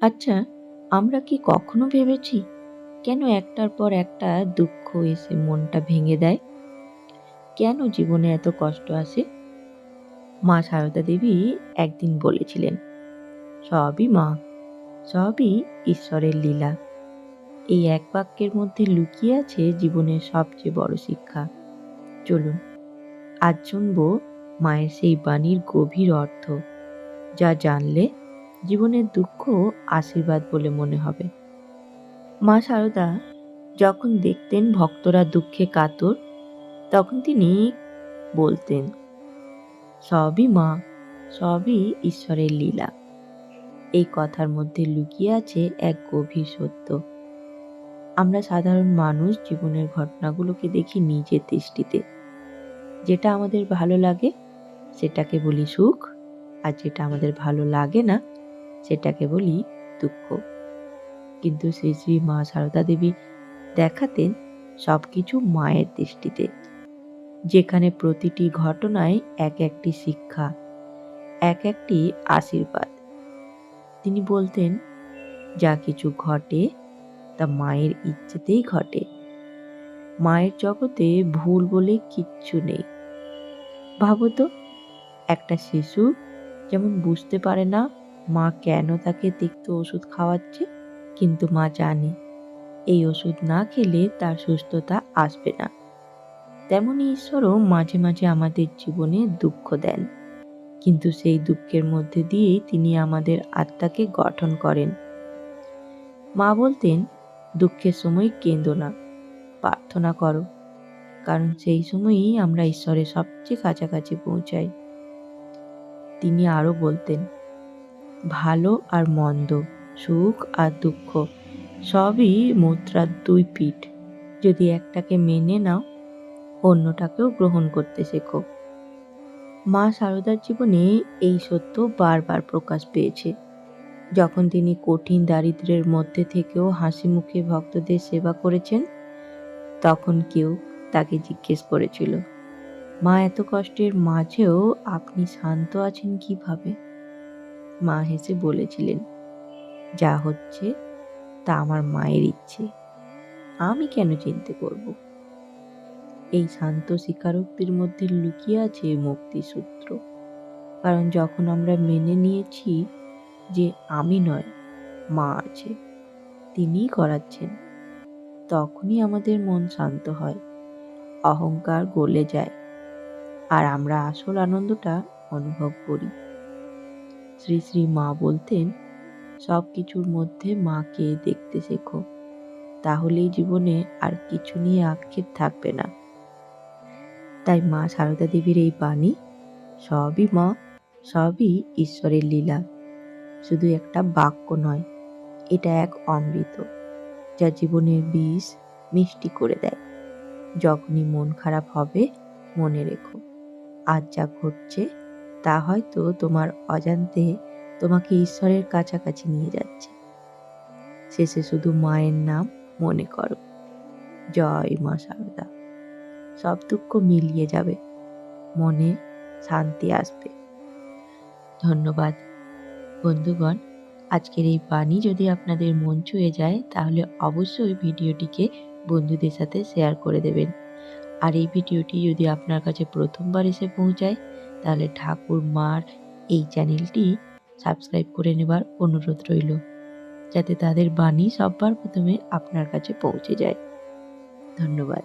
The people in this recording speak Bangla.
আচ্ছা, আমরা কি কখনো ভেবেছি কেন একটার পর একটা দুঃখ এসে মনটা ভেঙে দেয়? কেন জীবনে এত কষ্ট আসে? মা সারদা দেবী একদিন বলেছিলেন, সবই মা, সবই ঈশ্বরের লীলা। এই এক বাক্যের মধ্যে লুকিয়ে আছে জীবনের সবচেয়ে বড় শিক্ষা। চলুন আজ শুনবো মায়ের সেই বাণীর গভীর অর্থ, যা জানলে জীবনের দুঃখ আশীর্বাদ বলে মনে হবে। মা সারদা যখন দেখতেন ভক্তরা দুঃখে কাতর, তখন তিনি বলতেন, সবই মা, সবই ঈশ্বরের লীলা। এই কথার মধ্যে লুকিয়ে আছে এক গভীর সত্য। আমরা সাধারণ মানুষ জীবনের ঘটনাগুলোকে দেখি নিজের দৃষ্টিতে। যেটা আমাদের ভালো লাগে সেটাকে বলি সুখ, আর যেটা আমাদের ভালো লাগে না সেটাকে বলি দুঃখ। কিন্তু শ্রী শ্রী মা সারদা দেবী দেখাতেন সবকিছু মায়ের দৃষ্টিতে, যেখানে প্রতিটি ঘটনায় এক একটি শিক্ষা, এক একটি আশীর্বাদ। তিনি বলতেন, যা কিছু ঘটে তা মায়ের ইচ্ছেতেই ঘটে। মায়ের জগতে ভুল বলে কিচ্ছু নেই। ভাবতো, একটা শিশু যেমন বুঝতে পারে না মা কেন তাকে তিক্ত ওষুধ খাওয়াচ্ছে, কিন্তু মা জানে এই ওষুধ না খেলে তার সুস্থতা আসবে না। তেমনি ঈশ্বরও মাঝে মাঝে আমাদের জীবনে দুঃখ দেন, কিন্তু সেই দুঃখের মধ্যে দিয়েই তিনি আমাদের আত্মাকে গঠন করেন। মা বলতেন, দুঃখের সময় কেঁদো না, প্রার্থনা করো, কারণ সেই সময়ই আমরা ঈশ্বরের সবচেয়ে কাছাকাছি পৌঁছাই। তিনি আরও বলতেন, ভালো আর মন্দ, সুখ আর দুঃখ সবই মুদ্রার দুই পিঠ। যদি একটাকে মেনে নাও, অন্যটাকেও গ্রহণ করতে শেখো। মা সারদার জীবনে এই সত্য বারবার প্রকাশ পেয়েছে। যখন তিনি কঠিন দারিদ্র্যের মধ্যে থেকেও হাসি মুখে ভক্তদের সেবা করেছেন, তখন কেউ তাকে জিজ্ঞেস করেছিল, মা এত কষ্টের মাঝেও আপনি শান্ত আছেন কিভাবে? মা হেসে বলেছিলেন, যা হচ্ছে তা আমার মায়ের ইচ্ছে, আমি কেন চিন্তা করব? এই শান্ত স্বীকারোক্তির মধ্যে লুকিয়ে আছে মুক্তির সূত্র। কারণ যখন আমরা মেনে নিয়েছি যে আমি নয়, মা আছে, তিনিই করাচ্ছেন, তখনই আমাদের মন শান্ত হয়, অহংকার গলে যায়, আর আমরা আসল আনন্দটা অনুভব করি। শ্রী শ্রী মা বলতেন, সব কিছুর মধ্যে মাকে দেখতে শেখো, তাহলেই জীবনে আর কিছু নিয়ে আক্ষেপ থাকবে না। তাই মা সারদা দেবীর এই বাণী, সবই মা, সবই ঈশ্বরের লীলা, শুধু একটা বাক্য নয়, এটা এক অমৃত, যা জীবনের বিষ মিষ্টি করে দেয়। যখনই মন খারাপ হবে, মনে রেখো, আজ যা ঘটছে তা হয়তো তোমার অজান্তে তোমাকে ঈশ্বরের কাছাকাছি নিয়ে যাচ্ছে। শেষে শুধু মায়ের নাম মনে করো, জয় মা সারদা। সব দুঃখ মিলিয়ে যাবে, মনে শান্তি আসবে। ধন্যবাদ বন্ধুগণ। আজকের এই বাণী যদি আপনাদের মন ছুঁয়ে যায়, তাহলে অবশ্যই ভিডিওটিকে বন্ধুদের সাথে শেয়ার করে দেবেন। আর এই ভিডিওটি যদি আপনার কাছে প্রথমবার এসে পৌঁছায়, তাহলে ঠাকুর মার এই চ্যানেলটি সাবস্ক্রাইব করে নেবার অনুরোধ রইল, যাতে তাদের বাণী সবার প্রথমে আপনার কাছে পৌঁছে যায়। ধন্যবাদ।